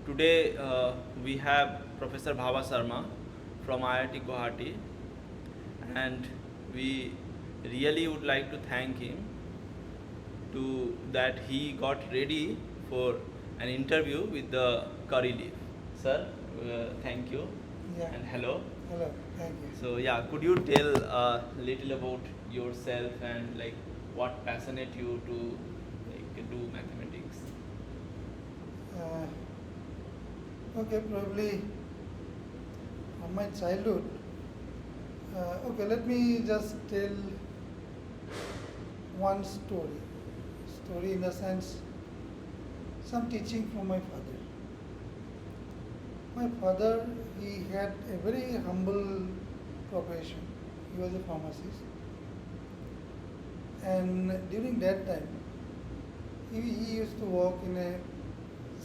Today we have Professor Bhaba Sarma from IIT Guwahati, and we really would like to thank him to that he got ready for an interview with the Curry Leaf. Sir, thank you. Yeah. And hello. Hello, thank you. So yeah, could you tell a little about yourself and like what passionate you to like do mathematics? Okay, probably from my childhood. Okay, let me just tell one story. Story in the sense, some teaching from my father. My father, he had a very humble profession. He was a pharmacist. And during that time, he used to work in a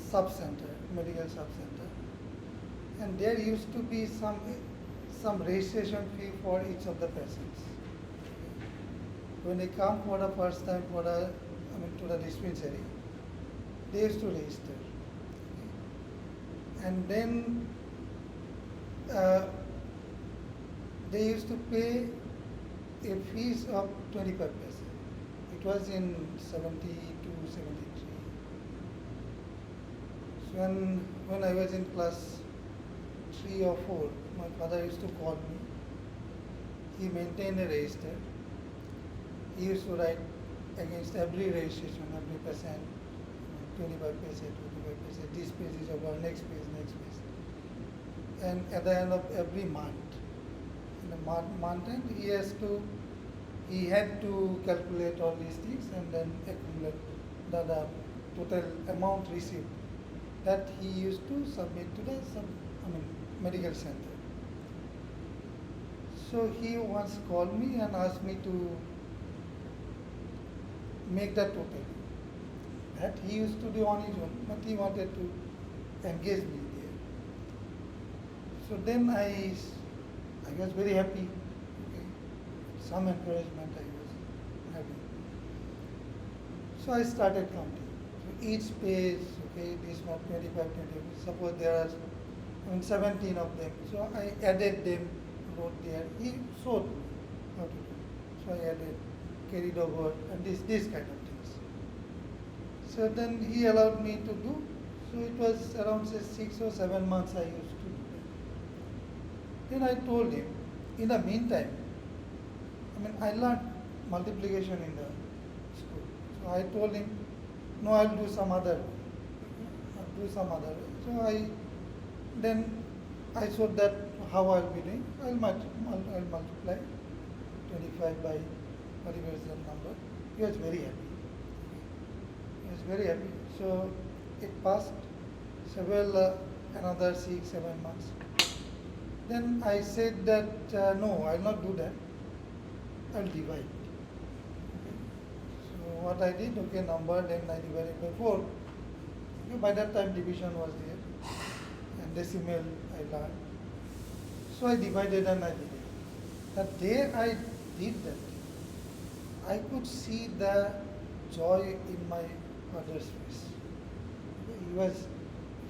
sub-center, medical sub-center. And there used to be some registration fee for each of the patients. When they come for the first time to the dispensary, they used to register. And then they used to pay a fees of 25 paise. It was in 72, 73. So when I was in class 3 or 4, my father used to call me. He maintained a register. He used to write against every registration, every patient, 25 paise, 25 paise, this page is over, next page, next page. And at the end of every month, in the month end, he had to calculate all these things and then accumulate the total amount received that he used to submit to the medical center. So he once called me and asked me to make the total. That he used to do on his own, but he wanted to engage me there. So then I was very happy. Okay. Some encouragement I was having. So I started counting. So each page, okay, this one 25, 25. Suppose there are 17 of them. So I added them, wrote there. He showed me how to do. So I added, carried over, and this kind of things. So then he allowed me to do. So it was around say 6 or 7 months I used to do that. Then I told him, in the meantime, I learned multiplication in the school. So I told him, no, I'll do some other way. I'll do some other way. So I showed that how I'll be doing. I'll multiply 25 by whatever is the number. He was very happy. He was very happy. So it passed several, another 6, 7 months. Then I said that, no, I'll not do that. I'll divide. Okay. So what I did, okay, number, then I divided by 4. Okay, by that time division was there. And decimal I learned. So I divided and I did it. The day I did that, I could see the joy in my father's face. He was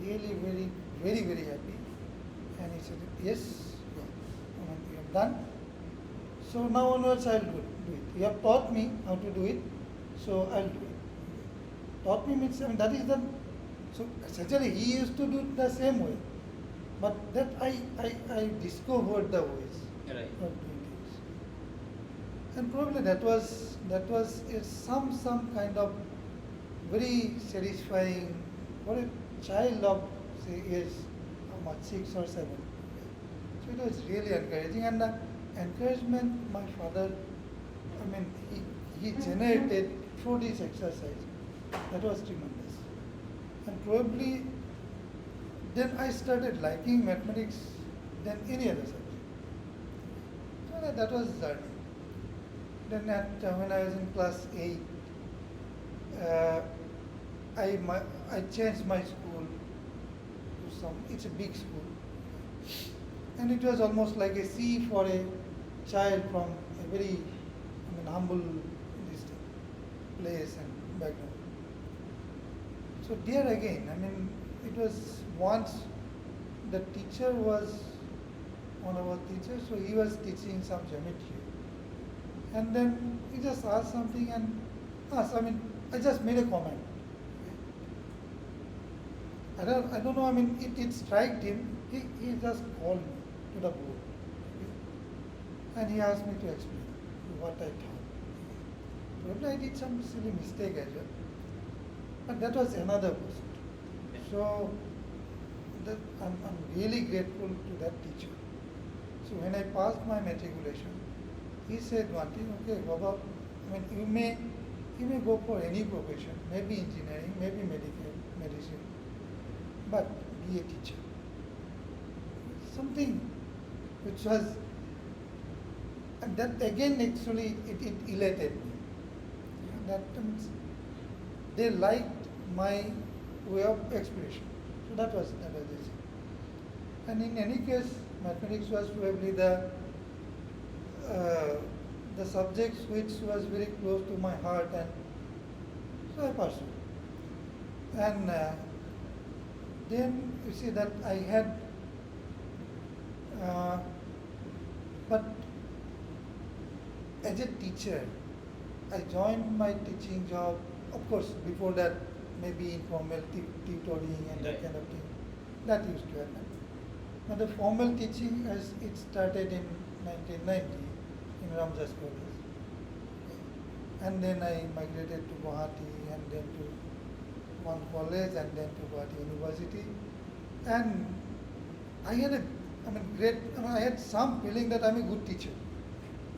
really very, very, very happy. And he said, yes, you have done. So now onwards I'll do it. You have taught me how to do it, so I'll do it. Taught me means, that is the, so essentially he used to do it the same way. But that I discovered the ways of doing things. And probably that was some kind of very satisfying for a child of say age 6 or 7. So it was really encouraging, and the encouragement my father, he generated through this exercise, that was tremendous. And probably then I started liking mathematics than any other subject. So that was the journey. Then when I was in class 8, I changed my school to it's a big school. And it was almost like a sea for a child from a very humble place and background. So there again, I mean, it was once the teacher was one of our teachers, so he was teaching some geometry. And then he just asked something and asked, I mean, I just made a comment. I don't know, I mean, it struck him. He just called me to the board. And he asked me to explain what I thought. Probably I did some silly mistake as well. But that was another person. So that I'm really grateful to that teacher. So when I passed my matriculation, he said one thing, okay, Baba, I mean, you may go for any profession, maybe engineering, maybe medicine, but be a teacher. Something which was, and that again actually it elated me. That means they liked my way of expression. So that was it. And in any case, mathematics was probably the subject which was very close to my heart, and so I pursued. And then you see that I had, but as a teacher, I joined my teaching job, of course, before that, maybe informal tutoring and that kind of thing. That used to happen. But the formal teaching, as it started in 1990 in Ramjas College. And then I migrated to Guwahati and then to one college and then to Guwahati University. And I had I had some feeling that I'm a good teacher.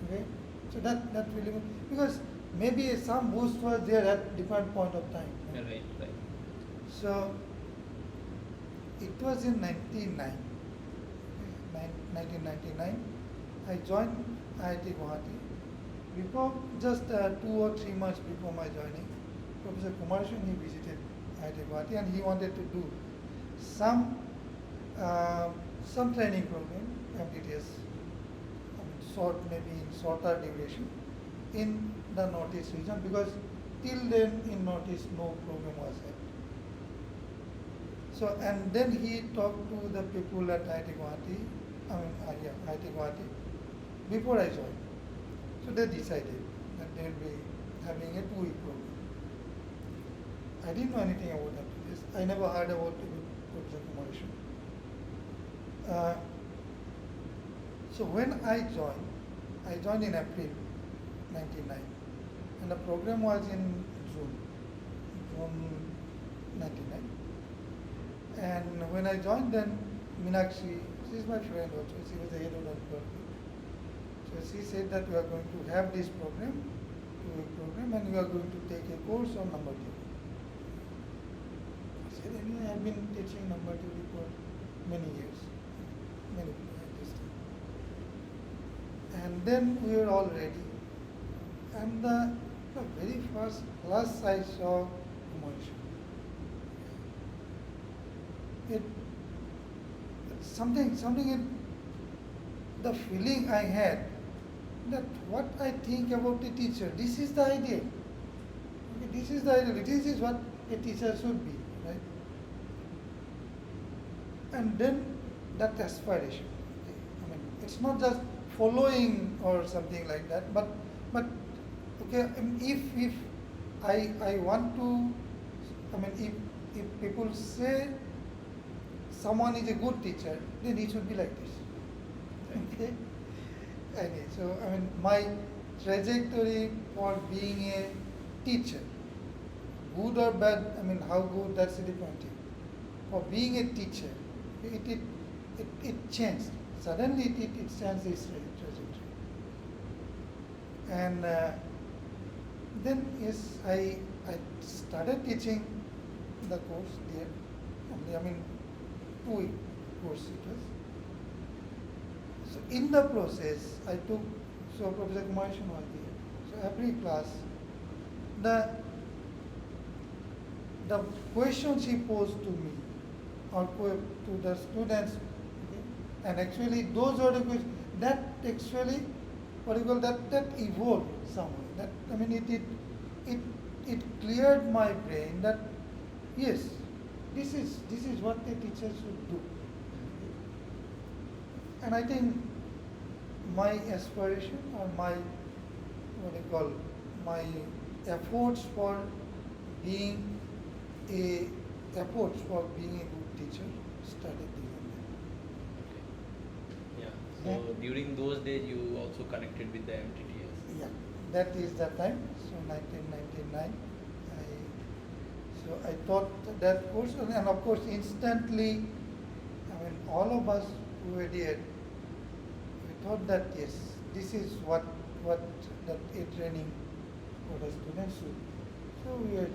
Okay? So that really, because maybe some boost was there at different point of time. Right. So it was in 1999. I joined IIT Guwahati. Before, just 2 or 3 months before my joining, Professor Kumaresan, he visited IIT Guwahati and he wanted to do some training program, MTTS, short, maybe in shorter duration, in the Northeast region, because till then in Northeast no program was had. So, and then he talked to the people at IIT Guwahati, IIT Guwahati, before I joined. So they decided that they will be having a 2-week program. I didn't know anything about MTTS. I never heard about it with Professor Kumaresan. So when I joined in April 99, and the program was in June 99. And when I joined, then Meenakshi, she is my friend also, she was the head of that program. So she said that we are going to have this program, 2-week program, and we are going to take a course on number theory. I said, anyway, I have been teaching number theory for many years, many at this time. And then we were all ready. And the very first class I saw Kumaresan. Something in the feeling I had that what I think about a teacher, this is the ideal. Okay, this is the ideal. This is what a teacher should be, right? And then that aspiration. Okay, I mean, it's not just following or something like that, but okay, if I want to, if people say someone is a good teacher, then he should be like this. Okay? So, my trajectory for being a teacher, good or bad, how good, that's a different thing. For being a teacher, it changed. Suddenly it changed its trajectory. And then, yes, I started teaching the course there. 2-week course it was. So in the process, so Professor Kumaresan was there. So every class, the questions he posed to me or to the students, okay, and actually those were the questions that actually, that evolved somewhere. That it cleared my brain that yes, this is what a teacher should do. And I think my aspiration or my what do you call my efforts for being a efforts for being a good teacher started even Okay. Yeah. So during those days, you also connected with the MTTS. then. Yeah, that is the time. So 1999, I taught that course, and of course instantly, I mean all of us who were there, we thought that yes, this is what that a training for the students should. So we were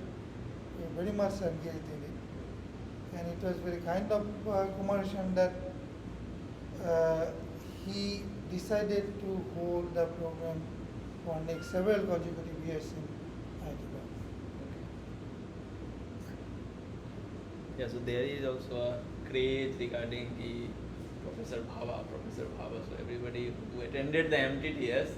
very much engaged in it, and it was very kind of Kumaresan that he decided to hold the program for next several consecutive years in IIT. Yeah, so there is also a craze regarding the Professor Bhaba. So everybody who attended the MTTS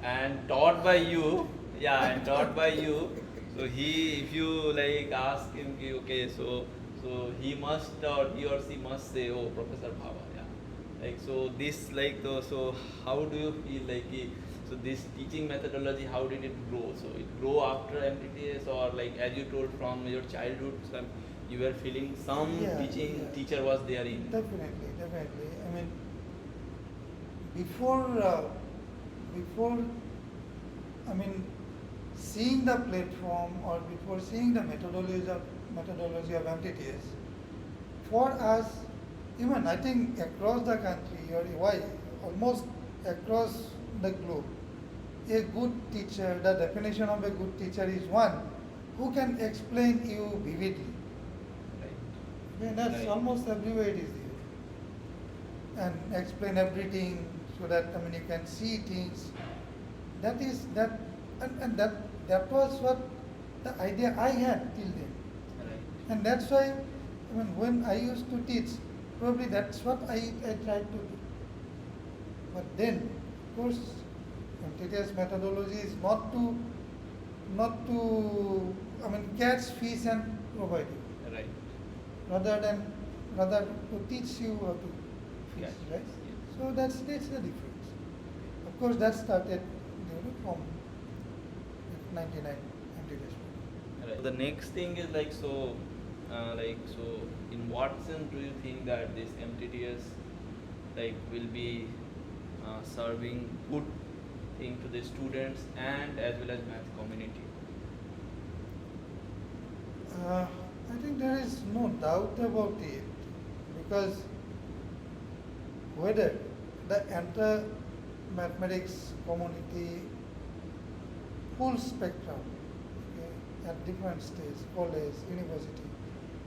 and taught by you, yeah, and taught by you. So he, if you like ask him, ki, okay, so he must or he or she must say, oh, Professor Bhaba, yeah. Like so, this like so how do you feel like? So this teaching methodology, how did it grow? So it grow after MTTS or like as you told from your childhood, you were feeling some teacher was there in. Definitely. I mean, before, I mean, seeing the platform or before seeing the methodology of MTTS, for us, even I think across the country or why almost across the globe, a good teacher, the definition of a good teacher is one who can explain you vividly. Yeah, that's Right. almost everywhere it is there. And explain everything so that I mean you can see things. That is that and that was what the idea I had till then. Right. And that's why I mean when I used to teach, probably that's what I tried to do. But then of course MTTS methodology is not to I mean catch fish and provide you. Right. Rather to teach you how to fish, Yes. right? Yes. So that's the difference. Of course, that started from 99 MTTS. Right. The next thing is like so, in what sense do you think that this MTTS like will be serving good thing to the students and as well as math community? I think there is no doubt about it because whether the entire mathematics community, full spectrum, okay, at different stages, college, university,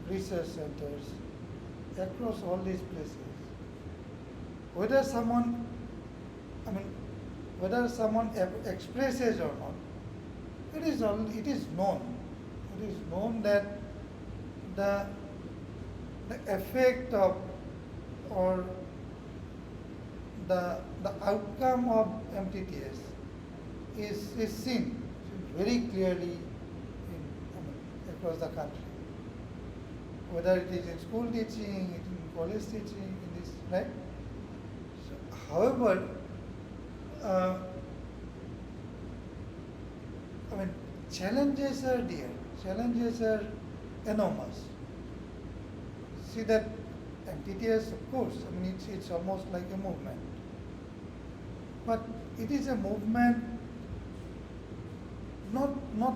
research centers, across all these places, whether someone expresses or not, it is known. It is known that the effect of or the outcome of MTTS is seen very clearly across the country. Whether it is in school teaching, in college teaching, in this, right? So, however, challenges are there. Challenges are enormous. See that MTTS, of course, it's almost like a movement. But it is a movement, not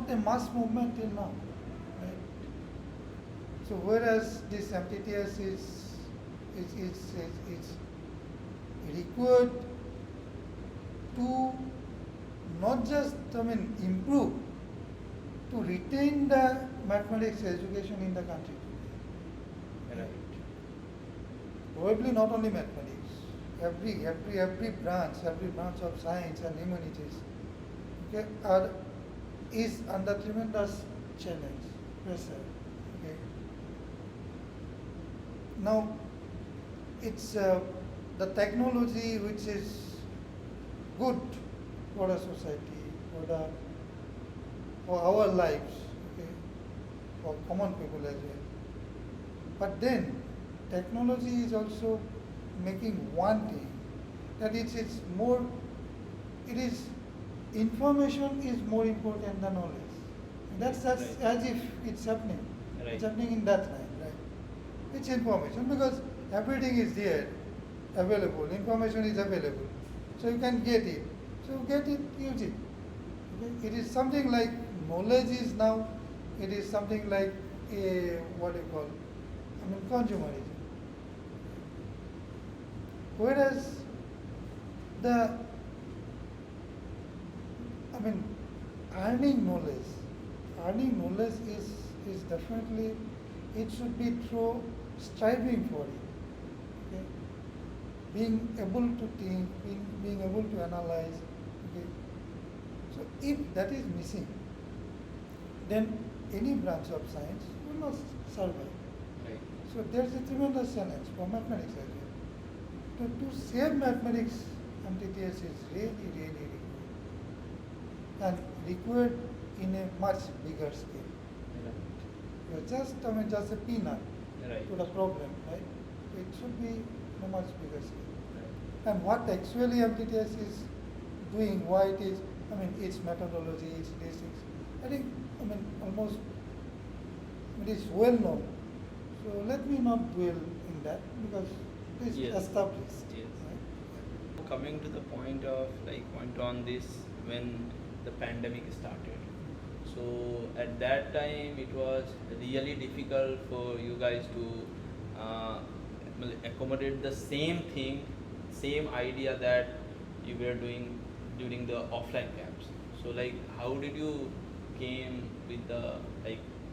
a mass movement till now. Right? So whereas this MTTS is required to not just improve, to retain the mathematics education in the country. Right. Probably not only mathematics, every branch of science and humanities, okay, is under tremendous challenge, pressure. Okay. Now, it's the technology which is good for the society, for our lives, okay, for common people as well. But then technology is also making one thing, that it's more, it is, information is more important than knowledge. That's Right. as if it's happening. Right. It's happening in that line, right? It's information because everything is there, available. Information is available, so you can get it. So get it, use it. Okay? It is something like knowledge is now. It is something like a what do you call? Consumerism. Whereas the, earning knowledge is definitely, it should be through striving for it. Okay? Being able to think, being able to analyze. Okay? So if that is missing, then any branch of science will not survive. Right. So there's a tremendous challenge for mathematics as well. To save mathematics, MTTS is really, really required. And required in a much bigger scale. Right. Just a peanut Right. to the problem, right? It should be in a much bigger scale. Right. And what actually MTTS is doing, why it is, its methodology, its basics, I think, almost it is well known. So let me not dwell in that because it is Yes. established. Yes. Right? Coming to the point on this, when the pandemic started. So at that time it was really difficult for you guys to accommodate the same thing, same idea that you were doing during the offline camps. So how did you came with the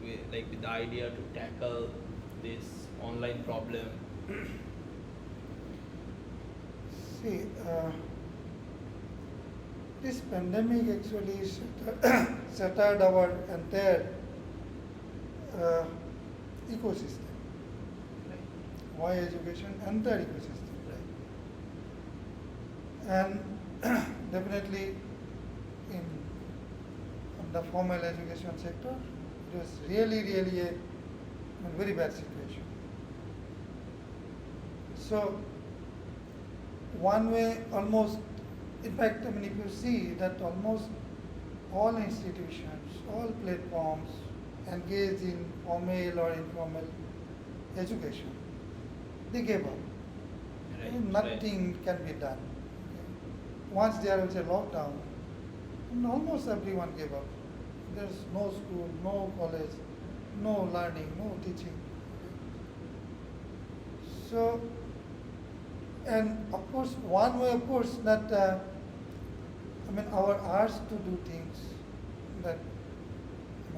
with the idea to tackle this online problem? See, this pandemic actually shattered our entire ecosystem. Right. Why education? Entire ecosystem, right? And definitely in the formal education sector, it was really, really a very bad situation. So one way almost, in fact, if you see that almost all institutions, all platforms engaged in formal or informal education, they gave up. Right. Nothing can be done. Once there was a lockdown, almost everyone gave up. There's no school, no college, no learning, no teaching. So, and of course, one way, of course, that our urge to do things, that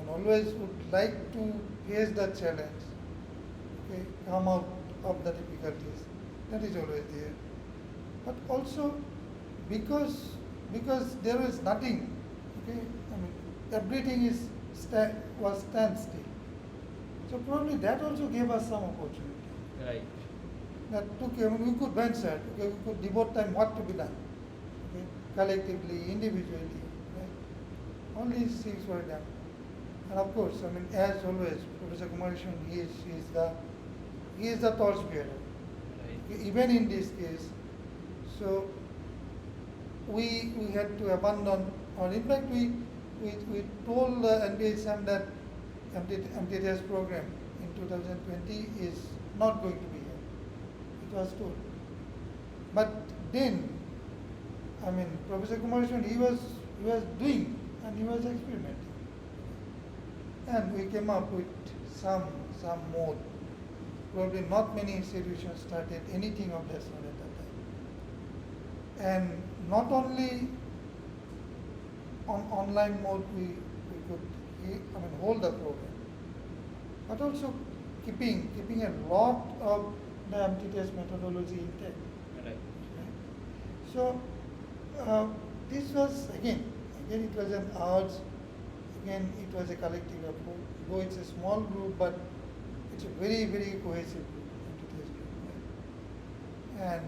always would like to face the challenge, okay, come out of the difficulties. That is always there. But also because there was nothing, okay, everything was standstill. So probably that also gave us some opportunity. Right. That we could venture, okay, we could devote time what to be done, okay, collectively, individually, right? All these things were done. And of course, as always, Professor Kumaresan, he is the torchbearer. Right. Even in this case, so we had to abandon, or in fact we told NBSM that MTTS program in 2020 is not going to be here. It was told. But then, Professor Kumaresan, he was doing and he was experimenting. And we came up with some mode. Probably not many institutions started anything of that sort at that time. And not only on online mode we could hold the program, but also keeping a lot of the MTTS methodology intact. Right. So this was again it was an urge. Again, it was a collective effort. Though it's a small group, but it's a very, very cohesive group, MTTS group. Right? And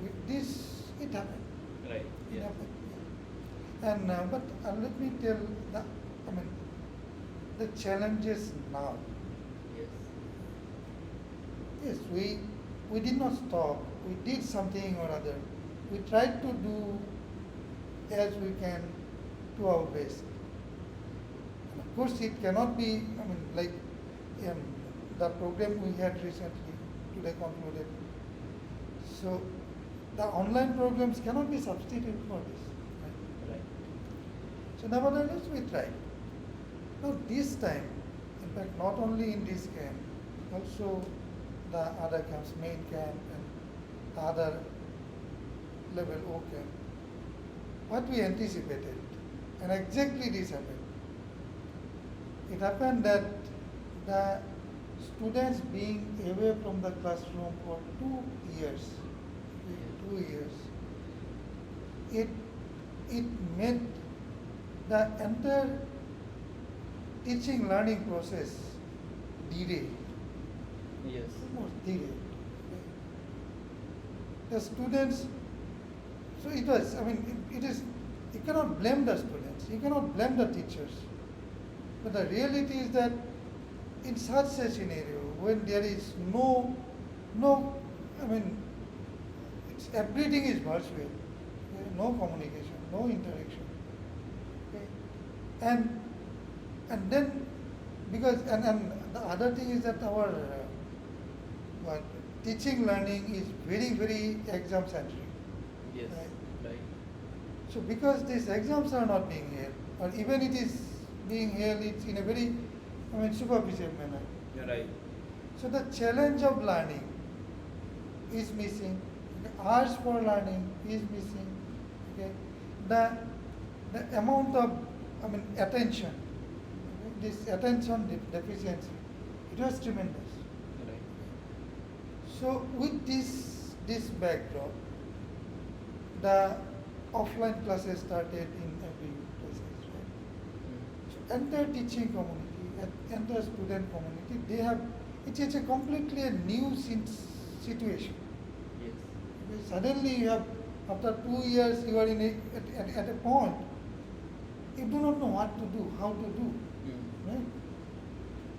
with this, it happened. Right. It Yeah. happened. And but let me tell the challenges now. Yes. Yes, we did not stop. We did something or other. We tried to do as we can to our best. And of course, it cannot be, I mean, like the program we had recently, today concluded. So, the online programs cannot be substituted for this. Right? Right. So, nevertheless, we tried. Now, this time, in fact, not only in this camp, also the other camps, main camp and the other level O camp, what we anticipated, and exactly this happened. It happened that the students being away from the classroom for 2 years, it made the entire teaching learning process derailed. Yes. Almost derailed. The students, so it was, I mean, it is, you cannot blame the students, you cannot blame the teachers. But the reality is that in such a scenario, when there is no, I mean, everything is virtual, okay? No communication, no interaction. Okay? And then, because, and the other thing is that our teaching learning is very, very exam centric. Yes. Right. So because these exams are not being held, or even it is being held, it's in a very, I mean, superficial manner. You're right. So the challenge of learning is missing. The hours for learning is missing. Okay, the amount of, I mean, attention, okay? This attention deficiency, it was tremendous. Right. So with this backdrop, the offline classes started in every places, right? So entire teaching community, entire student community, they have, it's a completely a new situation. Yes. Because suddenly you have, after 2 years, you are in at a point, you do not know what to do, how to do, right?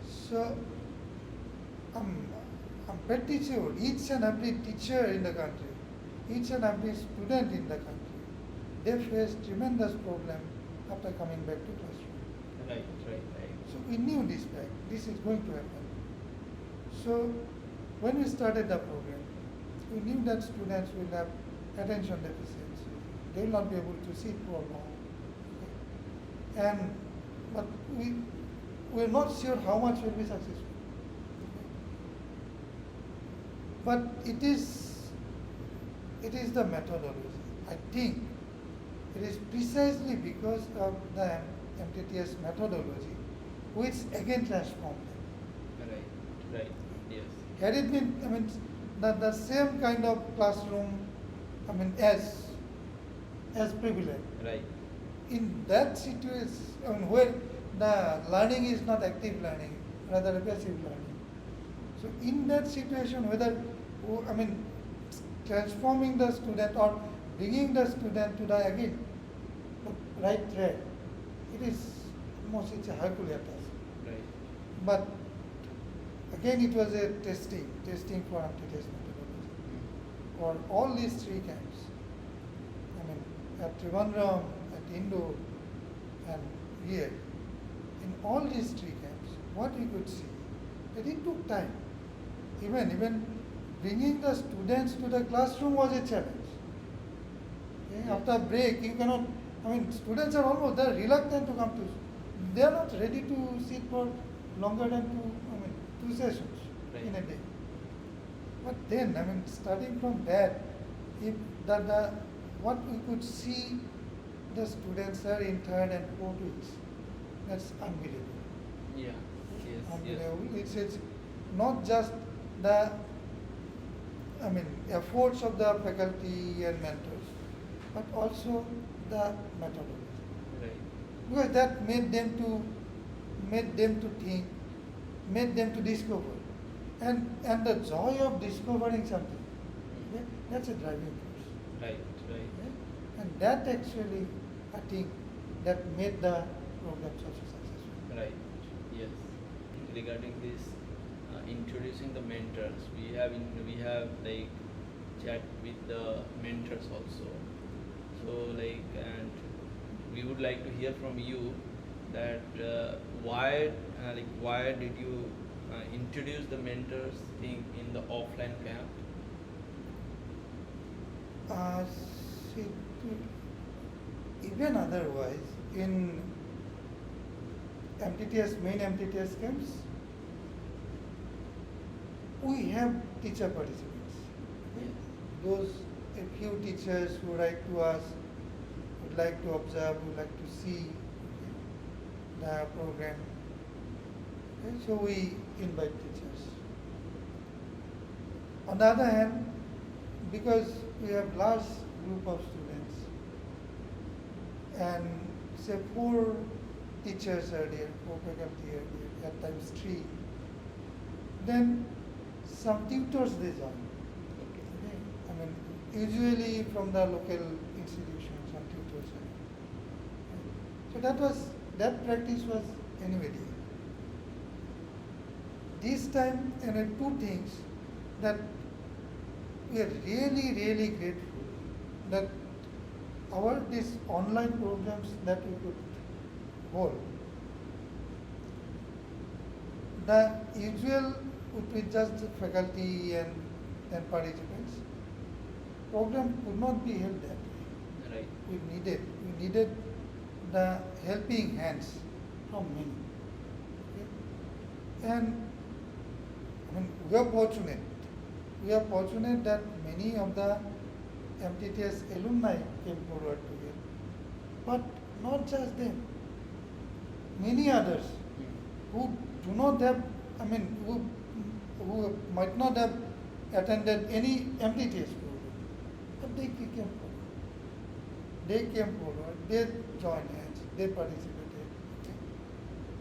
So, I'm pretty sure each and every teacher in the country, each and every student in the country, they face tremendous problem after coming back to classroom. Right. So we knew this is going to happen. So when we started the program, we knew that students will have attention deficiency. They will not be able to sit for long. Okay? But we are not sure how much will be successful. But it is the methodology. I think it is precisely because of the MTTS methodology which again transformed them. Right. Yes. Had it been, I mean, the same kind of classroom, I mean, as prevalent. Right. In that situation, I mean, where the learning is not active learning, rather passive learning. So in that situation, whether, I mean, transforming the student or bringing the student to the again the right thread, it is almost, it's a Herculean task. Right. But again, it was a testing for MTTS methodology for all these 3 camps. I mean, at Trivandrum, at Indo, and here. In all these 3 camps, what we could see, that it took time. Even bringing the students to the classroom was a challenge. Okay? Yes. After break, you cannot, I mean, students are almost, they're reluctant to come to, they are not ready to sit for longer than 2 sessions in a day. But then, I mean, starting from that, if what we could see, the students are in 3rd and 4th weeks, that's unbelievable. Yeah. Yes. Unbelievable. It's not just the, I mean, efforts of the faculty and mentors, but also the methodology. Right. Because that made them to think, made them to discover. And the joy of discovering something, okay, that's a driving force. Right. Okay? And that actually, I think, that made the program so successful. Right. Yes. Regarding this, introducing the mentors, we have like chat with the mentors also. So like, and we would like to hear from you that why did you introduce the mentors thing in the offline camp? Uh, see, even otherwise, in MTTS, main MTTS camps, we have teacher participants. Yes. Those, a few teachers who write to us, would like to observe, would like to see the program. Okay, so we invite teachers. On the other hand, because we have large group of students and say 4 teachers are there, 4 faculty are there, at times 3, then some tutors they join. Okay. I mean, usually from the local institutions, some tutors are there. So that practice was anyway there. This time, and 2 things that we are really, really grateful that these online programs that we could hold, the usual would be just the faculty and participants. Program could not be held that way. Right. We needed the helping hands from many. Okay? And I mean, we are fortunate. We are fortunate that many of the MTTS alumni came forward to it. But not just them. Many others who do not have, I mean, who might not have attended any MTTS program, but they came forward. They came forward, they joined hands, they participated. Okay.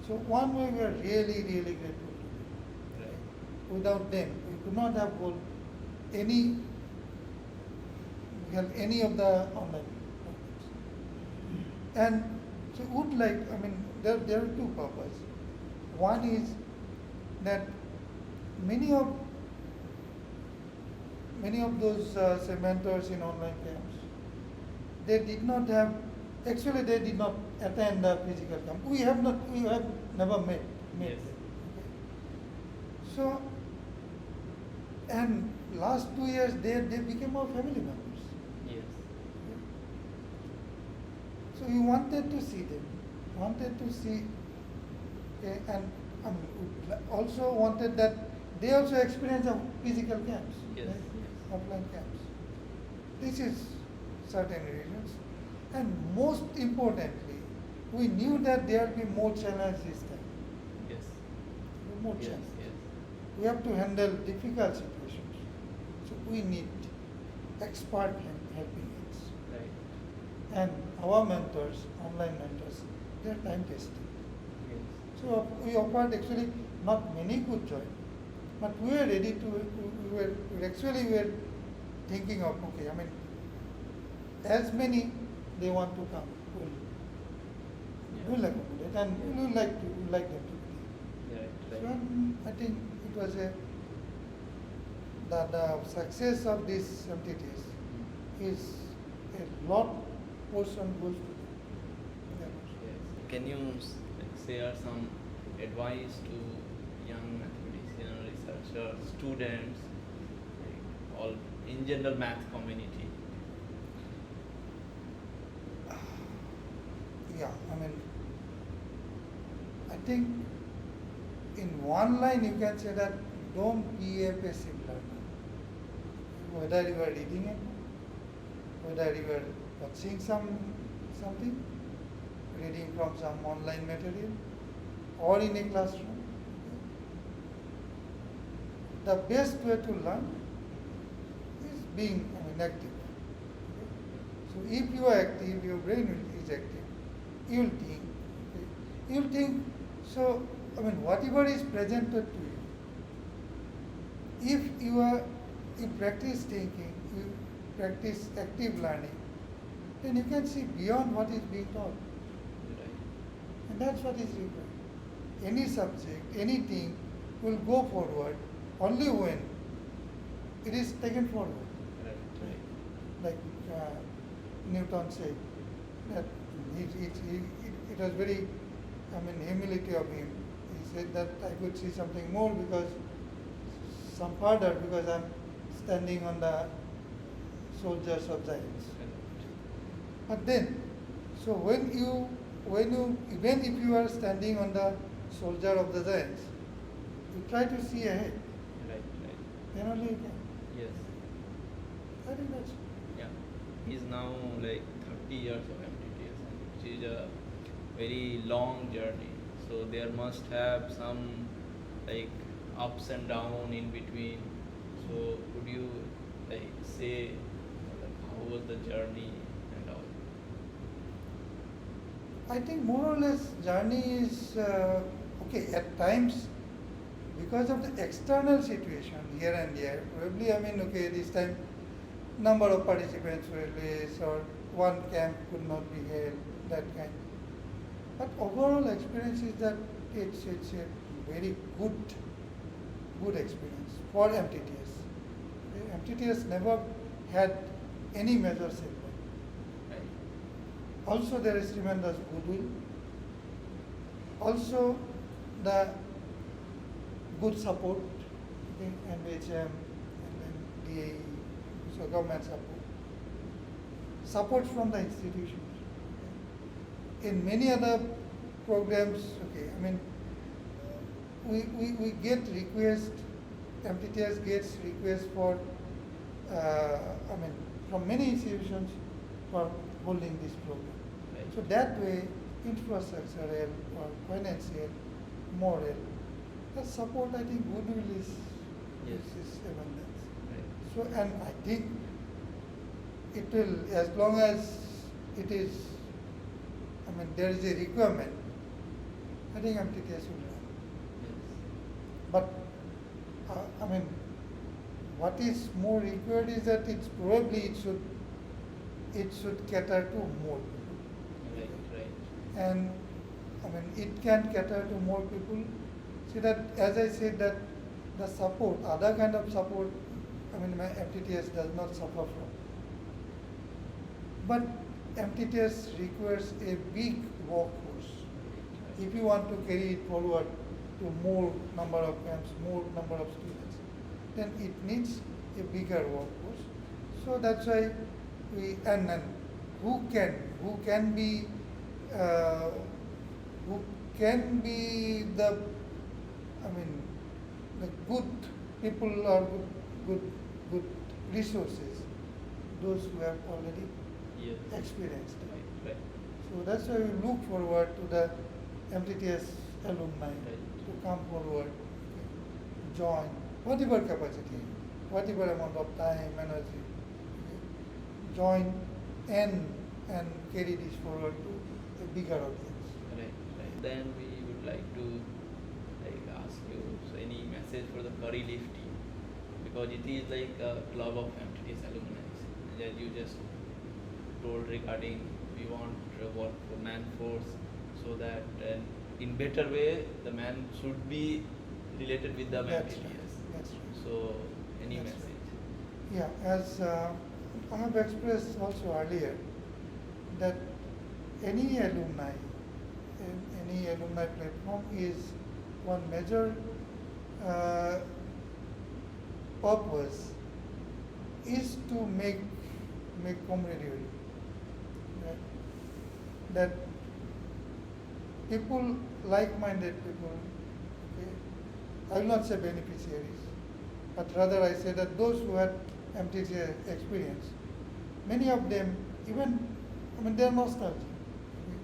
So one way we are really, really grateful to them. Right. Without them, we could not have held any of the online programs. And so would like, I mean, there are 2 purposes. One is that many of those say mentors in online camps, they did not attend the physical camp. We have never met. Yes. So, and last 2 years they became our family members. Yes. So we wanted to see them, okay, and also wanted that they also experience of physical camps, Yes. right? Yes. Offline camps. This is certain reasons, and most importantly, we knew that there will be more challenges this time. Yes. More Yes. challenges. Yes. We have to handle difficult situations, so we need expert helping hands. Right. And our mentors, online mentors, they are time tested. Yes. So we offered, actually not many could join, but we were ready to. We were thinking of, okay, I mean, as many they want to come, we'll accommodate, and we would like them to be Yeah, there. right. So I think it was the success of this MTTS is a lot portion goes to them. Yes. Can you share some advice to young mathematician, researcher, students, like all in general math community? Yeah, I mean, I think in one line you can say that don't be a passive learner. Whether you are reading it, whether you are watching something, reading from some online material, or in a classroom, the best way to learn is being active. So if you are active, your brain is active, you'll think. Okay? You'll think, so I mean whatever is presented to you, if you practice thinking, you practice active learning, then you can see beyond what is being taught. Right. And that's what is required. any subject, anything will go forward only when it is taken forward. Right, right. Like Newton said, that it was very, humility of him. He said that I could see something more some further because I'm standing on the soldiers of giants. But then, so when you, even if you are standing on the soldier of the giants, you try to see ahead. Right, right. Then only you can. Yes. I think that's. Yeah. He's now like 30 years of MTTS, and which is a very long journey. So there must have some like ups and downs in between. So could you like say like how was the journey and all? I think more or less journey is okay at times because of the external situation here and there. Probably okay this time number of participants were less or one camp could not be held, that kind. But overall experience is that it's a very good experience for MTTS. MTTS never had any major setback. Right. Also there is tremendous goodwill. Also the good support, okay, MHM and then DAE, so government support. Support from the institutions. In many other programs, okay, we get requests, MTTS gets requests for, from many institutions for holding this program. Right. So that way, infrastructural or financial, moral, the support, I think, goodwill is Yes. is abundance. Right. So, and I think it will, as long as it is, there is a requirement, I think MTTS will run. Yes. But, what is more required is that it should cater to more people. Right, right. And, it can cater to more people. See that, as I said, that the support, other kind of support, my MTTS does not suffer from. But MTTS requires a big workforce. If you want to carry it forward to more number of camps, more number of students, then it needs a bigger workforce. So that's why and who can be the good people or good resources, those who have already Yes. experienced it. Right, right. So that's why we look forward to the MTTS alumni Right. to come forward, join, whatever capacity, whatever amount of time, energy, join and carry this forward to a bigger audience. Right, right. Then we would like to ask you any message for the Curry Leaf team, because it is like a club of MTTS alumni, that you just told regarding we want to work for man force, so that in better way the man should be related with the That's MTTS. right. That's right. So any That's message? Yeah, as I have expressed also earlier, that any alumni platform is one major purpose is to make camaraderie. Right? That people, like-minded people, okay, I will not say beneficiaries, but rather I say that those who had MTTS experience, many of them, even, they are nostalgic. Okay?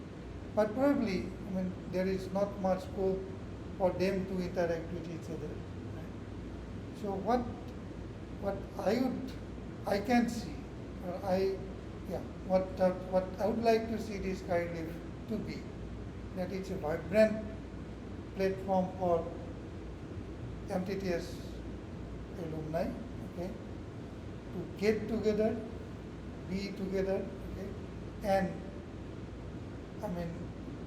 But probably, there is not much scope for them to interact with each other. Right? So what I can see, what I would like to see this Curry Leaf to be, that it's a vibrant platform for MTTS alumni, okay, to get together, be together, okay, and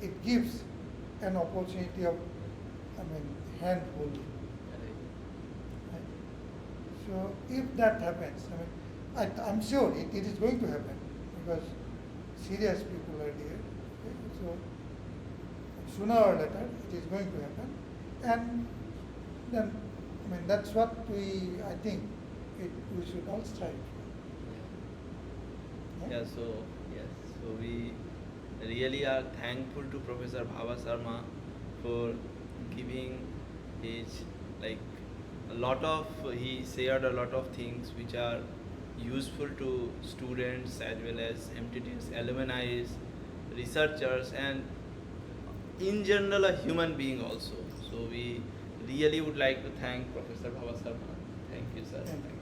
it gives an opportunity of hand holding. Right? So if that happens, I'm sure it is going to happen because serious people are there. Okay? So sooner or later it is going to happen, and then that's what I think we should all strive for. Yeah, so yes, so we really are thankful to Professor Bhaba Sarma for giving his he shared a lot of things which are useful to students as well as MTTS alumni, researchers, and in general a human being also. So we really would like to thank Professor Bhaba Sarma. Thank you, sir. Thank you.